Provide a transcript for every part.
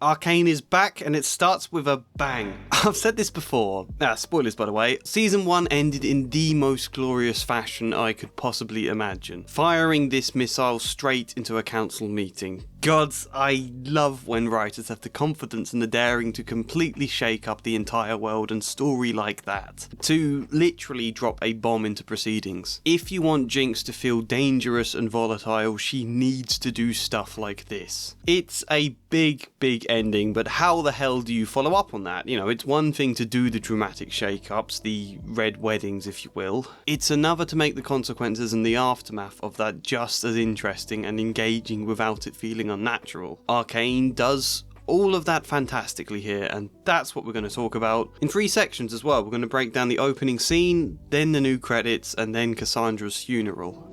Arcane is back, and it starts with a bang. I've said this before. Spoilers by the way. Season 1 ended in the most glorious fashion I could possibly imagine. Firing this missile straight into a council meeting. Gods, I love when writers have the confidence and the daring to completely shake up the entire world and story like that. To literally drop a bomb into proceedings. If you want Jinx to feel dangerous and volatile, she needs to do stuff like this. It's a big ending, but how the hell do you follow up on that? You know, it's one thing to do the dramatic shake-ups, the red weddings if you will. It's another to make the consequences and the aftermath of that just as interesting and engaging without it feeling unnatural. Arcane does all of that fantastically here, and that's what we're going to talk about in 3 sections as well. We're going to break down the opening scene, then the new credits, and then Cassandra's funeral.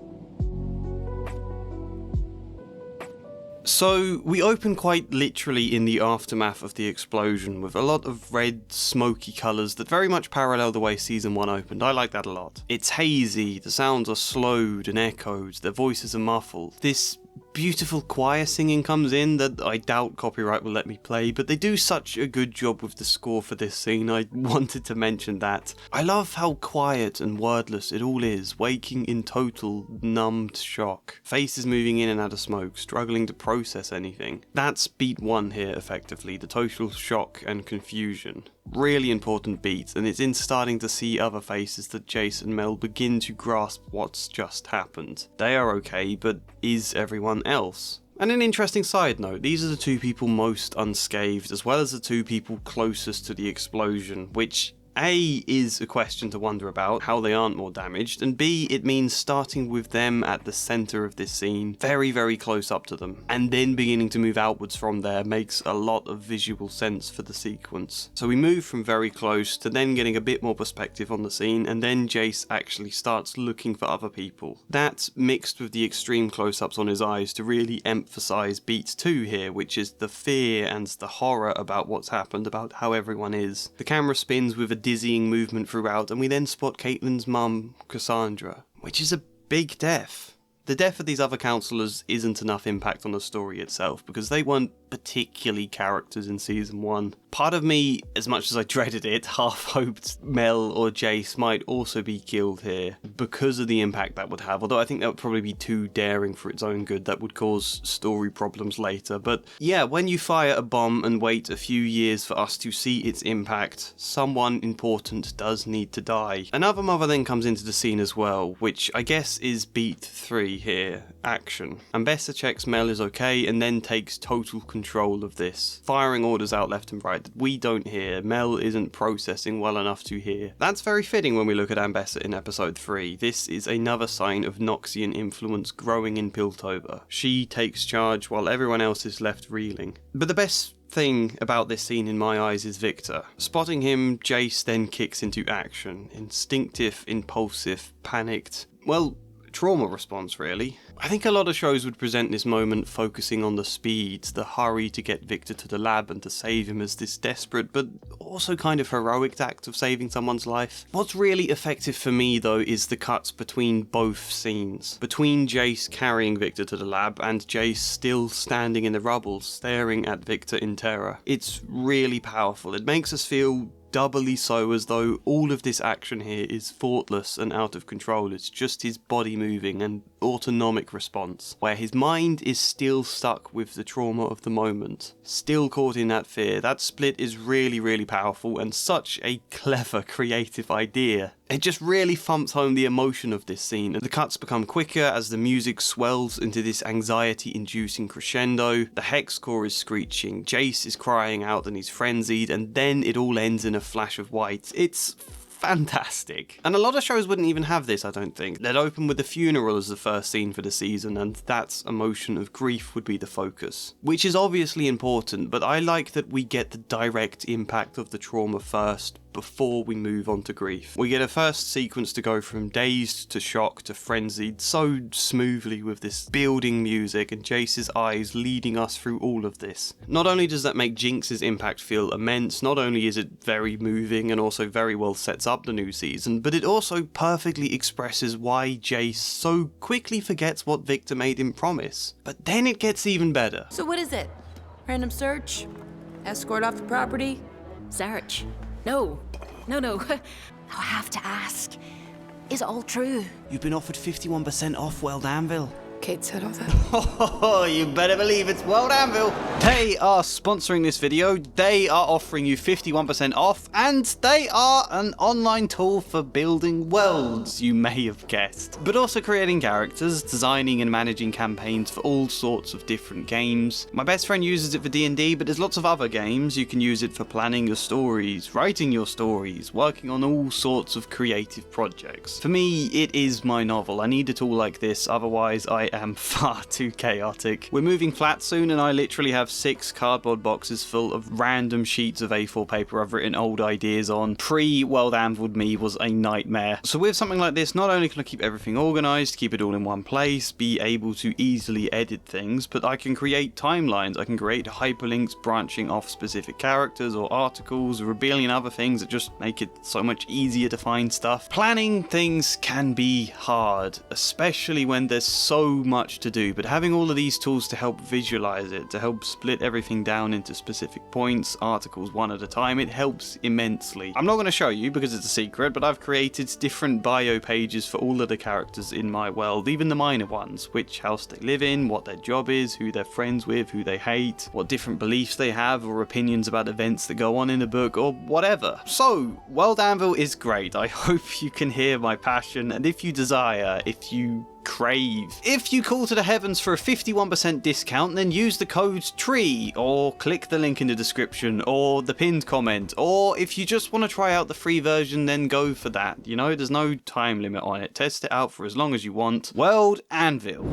So, we open quite literally in the aftermath of the explosion with a lot of red, smoky colours that very much parallel the way Season 1 opened. I like that a lot. It's hazy, the sounds are slowed and echoed, their voices are muffled. This beautiful choir singing comes in that I doubt copyright will let me play, but they do such a good job with the score for this scene, I wanted to mention that. I love how quiet and wordless it all is, waking in total numbed shock. Faces moving in and out of smoke, struggling to process anything. That's beat 1 here effectively, the total shock and confusion. Really important beat, and it's in starting to see other faces that Jayce and Mel begin to grasp what's just happened. They are okay, but is everyone else? And an interesting side note, these are the 2 people most unscathed, as well as the 2 people closest to the explosion, which A, is a question to wonder about, how they aren't more damaged, and B, it means starting with them at the centre of this scene, very close up to them, and then beginning to move outwards from there makes a lot of visual sense for the sequence. So we move from very close to then getting a bit more perspective on the scene, and then Jayce actually starts looking for other people. That mixed with the extreme close-ups on his eyes to really emphasise beat 2 here, which is the fear and the horror about what's happened, about how everyone is. The camera spins with a dizzying movement throughout, and we then spot Caitlyn's mum, Cassandra, which is a big death. The death of these other counsellors isn't enough impact on the story itself, because they weren't particularly characters in Season 1. Part of me, as much as I dreaded it, half hoped Mel or Jayce might also be killed here, because of the impact that would have, although I think that would probably be too daring for its own good, that would cause story problems later. But yeah, when you fire a bomb and wait a few years for us to see its impact, someone important does need to die. Another mother then comes into the scene as well, which I guess is beat 3 here, action. Ambessa checks Mel is okay and then takes total control of this, firing orders out left and right that we don't hear, Mel isn't processing well enough to hear. That's very fitting when we look at Ambessa in episode 3. This is another sign of Noxian influence growing in Piltover. She takes charge while everyone else is left reeling. But the best thing about this scene in my eyes is Victor. Spotting him, Jayce then kicks into action. Instinctive, impulsive, panicked. Well, trauma response really. I think a lot of shows would present this moment focusing on the speed, the hurry to get Victor to the lab and to save him as this desperate but also kind of heroic act of saving someone's life. What's really effective for me though is the cuts between both scenes. Between Jayce carrying Victor to the lab and Jayce still standing in the rubble staring at Victor in terror. It's really powerful. It makes us feel doubly so as though all of this action here is thoughtless and out of control. It's just his body moving and autonomic response, where his mind is still stuck with the trauma of the moment, still caught in that fear. That split is really powerful and such a clever creative idea. It just really thumps home the emotion of this scene. The cuts become quicker as the music swells into this anxiety-inducing crescendo. The hex core is screeching, Jayce is crying out and he's frenzied, and then it all ends in a flash of white. It's fantastic. And a lot of shows wouldn't even have this, I don't think. They'd open with the funeral as the first scene for the season, and that emotion of grief would be the focus. Which is obviously important, but I like that we get the direct impact of the trauma first, before we move on to grief. We get a first sequence to go from dazed to shock to frenzied so smoothly with this building music and Jayce's eyes leading us through all of this. Not only does that make Jinx's impact feel immense, not only is it very moving and also very well sets up the new season, but it also perfectly expresses why Jayce so quickly forgets what Victor made him promise. But then it gets even better. So what is it? Random search? Escort off the property? Search. No. No. I have to ask. Is it all true? You've been offered 51% off World Anvil. Kate said all that. Oh, you better believe it's World Anvil. They are sponsoring this video, they are offering you 51% off, and they are an online tool for building worlds, you may have guessed. But also creating characters, designing and managing campaigns for all sorts of different games. My best friend uses it for D&D, but there's lots of other games. You can use it for planning your stories, writing your stories, working on all sorts of creative projects. For me, it is my novel. I need a tool like this, otherwise I am far too chaotic. We're moving flat soon and I literally have 6 cardboard boxes full of random sheets of A4 paper I've written old ideas on. Pre-World Anviled me was a nightmare. So with something like this, not only can I keep everything organised, keep it all in one place, be able to easily edit things, but I can create timelines, I can create hyperlinks branching off specific characters or articles or a billion other things that just make it so much easier to find stuff. Planning things can be hard, especially when there's so much to do, but having all of these tools to help visualize it, to help split everything down into specific points, articles one at a time, it helps immensely. I'm not going to show you because it's a secret, but I've created different bio pages for all of the characters in my world, even the minor ones, which house they live in, what their job is, who they're friends with, who they hate, what different beliefs they have or opinions about events that go on in the book or whatever. So, World Anvil is great. I hope you can hear my passion, and if you desire, if you crave. If you call to the heavens for a 51% discount, then use the code TREE, or click the link in the description, or the pinned comment, or if you just want to try out the free version, then go for that. You know, there's no time limit on it. Test it out for as long as you want. World Anvil.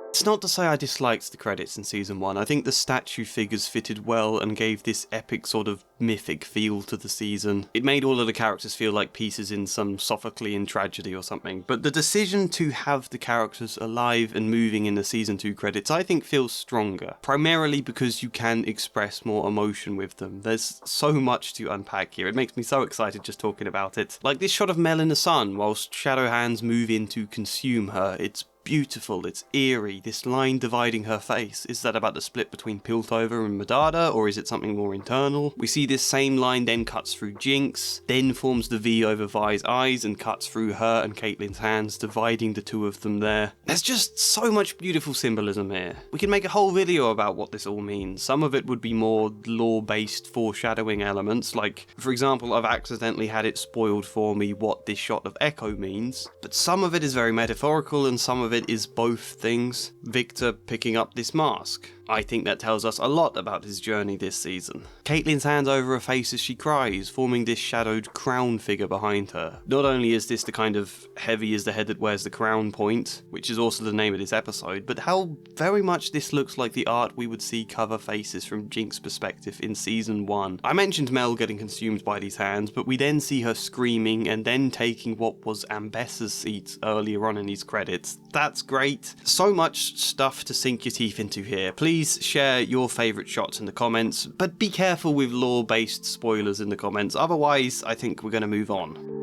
It's not to say I disliked the credits in Season 1, I think the statue figures fitted well and gave this epic sort of mythic feel to the season. It made all of the characters feel like pieces in some Sophoclean tragedy or something, but the decision to have the characters alive and moving in the Season 2 credits I think feels stronger, primarily because you can express more emotion with them. There's so much to unpack here, it makes me so excited just talking about it. Like this shot of Mel in the sun whilst shadow hands move in to consume her, it's beautiful, it's eerie, this line dividing her face. Is that about the split between Piltover and Medardus, or is it something more internal? We see this same line then cuts through Jinx, then forms the V over Vi's eyes and cuts through her and Caitlyn's hands, dividing the two of them there. There's just so much beautiful symbolism here. We could make a whole video about what this all means. Some of it would be more lore-based foreshadowing elements, like, for example, I've accidentally had it spoiled for me what this shot of Echo means, but some of it is very metaphorical and some of it is both things. Victor picking up this mask. I think that tells us a lot about his journey this season. Caitlyn's hands over her face as she cries, forming this shadowed crown figure behind her. Not only is this the kind of heavy is the head that wears the crown point, which is also the name of this episode, but how very much this looks like the art we would see cover faces from Jinx's perspective in Season 1. I mentioned Mel getting consumed by these hands, but we then see her screaming and then taking what was Ambessa's seat earlier on in these credits. That's great. So much stuff to sink your teeth into here. Please share your favourite shots in the comments, but be careful with lore-based spoilers in the comments, otherwise I think we're going to move on.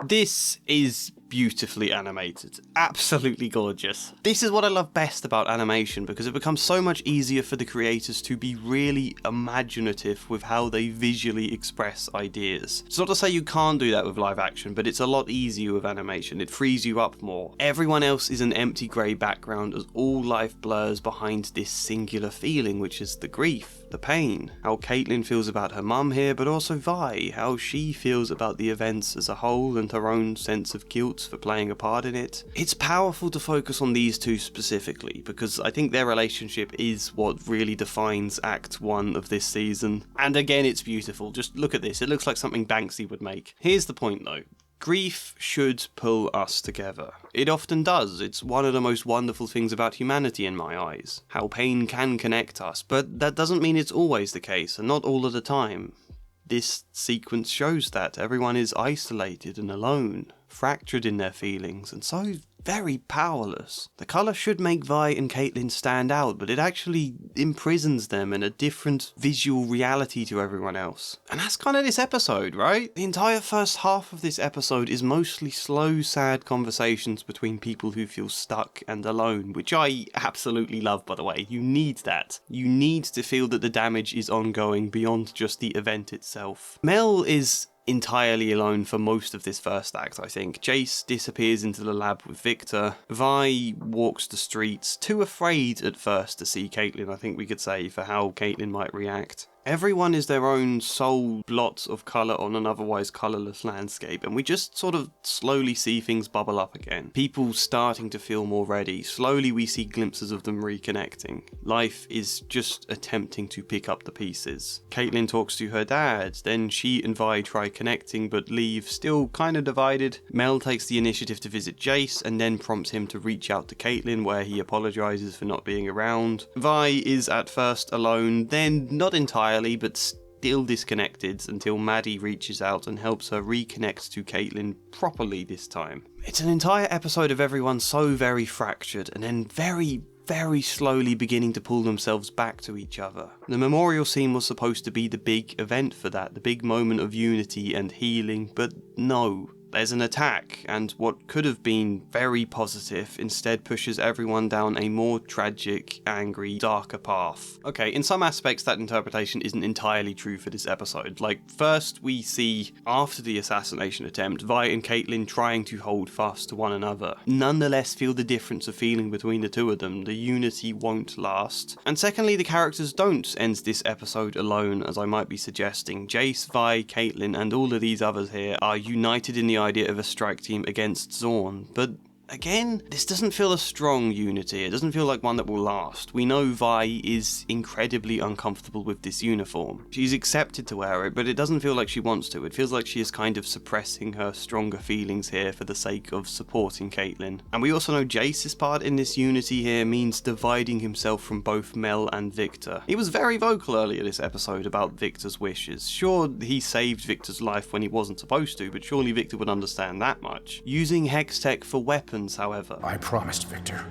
This is beautifully animated. Absolutely gorgeous. This is what I love best about animation, because it becomes so much easier for the creators to be really imaginative with how they visually express ideas. It's not to say you can't do that with live action, but it's a lot easier with animation. It frees you up more. Everyone else is an empty grey background as all life blurs behind this singular feeling, which is the grief, the pain. How Caitlyn feels about her mum here, but also Vi, how she feels about the events as a whole and her own sense of guilt for playing a part in it. It's powerful to focus on these two specifically, because I think their relationship is what really defines Act 1 of this season. And again, it's beautiful. Just look at this. It looks like something Banksy would make. Here's the point though. Grief should pull us together. It often does. It's one of the most wonderful things about humanity in my eyes. How pain can connect us, but that doesn't mean it's always the case, and not all of the time. This sequence shows that everyone is isolated and alone, fractured in their feelings, and so very powerless. The colour should make Vi and Caitlyn stand out, but it actually imprisons them in a different visual reality to everyone else. And that's kind of this episode, right? The entire first half of this episode is mostly slow, sad conversations between people who feel stuck and alone, which I absolutely love, by the way. You need that. You need to feel that the damage is ongoing beyond just the event itself. Mel is entirely alone for most of this first act, I think. Jayce disappears into the lab with Victor. Vi walks the streets, too afraid at first to see Caitlyn, I think we could say, for how Caitlyn might react. Everyone is their own sole blot of colour on an otherwise colourless landscape, and we just sort of slowly see things bubble up again. People starting to feel more ready. Slowly we see glimpses of them reconnecting. Life is just attempting to pick up the pieces. Caitlyn talks to her dad, then she and Vi try connecting but leave, still kinda divided. Mel takes the initiative to visit Jayce and then prompts him to reach out to Caitlyn, where he apologises for not being around. Vi is at first alone, then not entirely, but still disconnected until Maddie reaches out and helps her reconnect to Caitlyn properly this time. It's an entire episode of everyone so very fractured and then very slowly beginning to pull themselves back to each other. The memorial scene was supposed to be the big event for that, the big moment of unity and healing, but no. There's an attack, and what could have been very positive instead pushes everyone down a more tragic, angry, darker path. Okay, in some aspects that interpretation isn't entirely true for this episode. Like, first we see, after the assassination attempt, Vi and Caitlyn trying to hold fast to one another. Nonetheless feel the difference of feeling between the two of them, the unity won't last. And secondly, the characters don't end this episode alone, as I might be suggesting. Jayce, Vi, Caitlyn, and all of these others here are united in the idea of a strike team against Zorn, but again, this doesn't feel a strong unity. It doesn't feel like one that will last. We know Vi is incredibly uncomfortable with this uniform. She's accepted to wear it, but it doesn't feel like she wants to. It feels like she is kind of suppressing her stronger feelings here for the sake of supporting Caitlyn. And we also know Jayce's part in this unity here means dividing himself from both Mel and Victor. He was very vocal earlier this episode about Victor's wishes. Sure, he saved Victor's life when he wasn't supposed to, but surely Victor would understand that much. Using Hex Tech for weapons, however. I promised, Victor.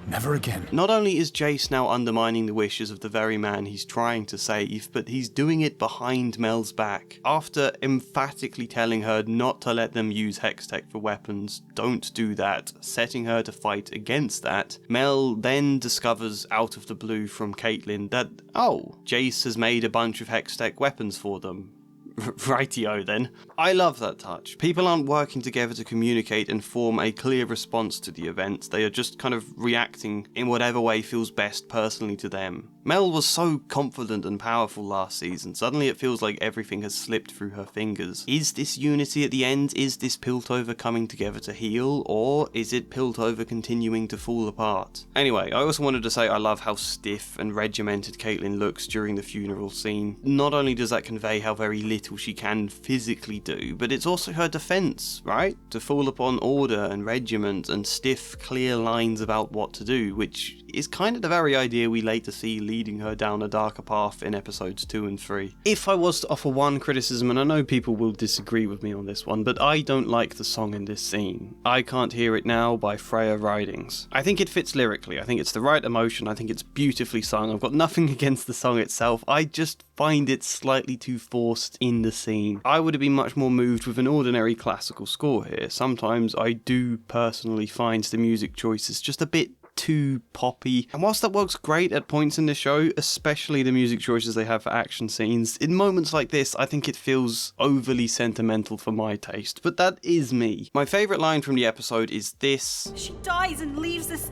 Never again. Not only is Jayce now undermining the wishes of the very man he's trying to save, but he's doing it behind Mel's back. After emphatically telling her not to let them use Hextech for weapons, don't do that, setting her to fight against that, Mel then discovers out of the blue from Caitlyn that, oh, Jayce has made a bunch of Hextech weapons for them. Rightio then. I love that touch. People aren't working together to communicate and form a clear response to the event. They are just kind of reacting in whatever way feels best personally to them. Mel was so confident and powerful last season. Suddenly it feels like everything has slipped through her fingers. Is this unity at the end? Is this Piltover coming together to heal? Or is it Piltover continuing to fall apart? Anyway, I also wanted to say I love how stiff and regimented Caitlyn looks during the funeral scene. Not only does that convey how very little she can physically do, but it's also her defense, right? To fall upon order and regiment and stiff, clear lines about what to do, which is kind of the very idea we later see leading her down a darker path in episodes 2 and 3. If I was to offer one criticism, and I know people will disagree with me on this one, but I don't like the song in this scene. I Can't Hear It Now by Freya Ridings. I think it fits lyrically, I think it's the right emotion, I think it's beautifully sung, I've got nothing against the song itself, I just find it slightly too forced in the scene. I would have been much more moved with an ordinary classical score here. Sometimes I do personally find the music choices just a bit too poppy, and whilst that works great at points in the show, especially the music choices they have for action scenes, in moments like this I think it feels overly sentimental for my taste, but that is me. My favourite line from the episode is this: she dies and leaves this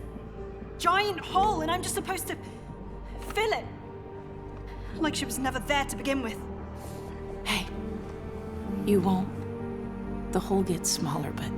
giant hole and I'm just supposed to fill it, like she was never there to begin with. Hey, you won't. The hole gets smaller, but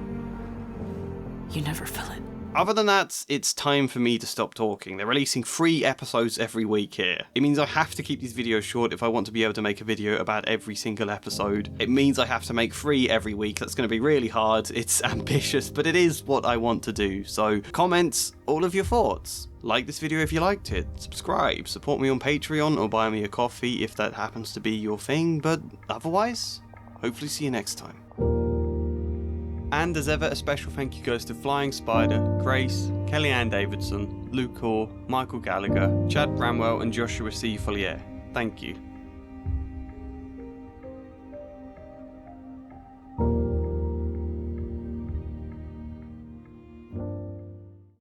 you never fill it. Other than that, it's time for me to stop talking. They're releasing 3 episodes every week here. It means I have to keep these videos short if I want to be able to make a video about every single episode. It means I have to make 3 every week. That's going to be really hard. It's ambitious, but it is what I want to do. So comment all of your thoughts. Like this video if you liked it, subscribe, support me on Patreon or buy me a coffee if that happens to be your thing, but otherwise, hopefully see you next time. And as ever, a special thank you goes to Flying Spider, Grace, Kellyanne Davidson, Luke Hoare, Michael Gallagher, Chad Bramwell and Joshua C. Follier. Thank you.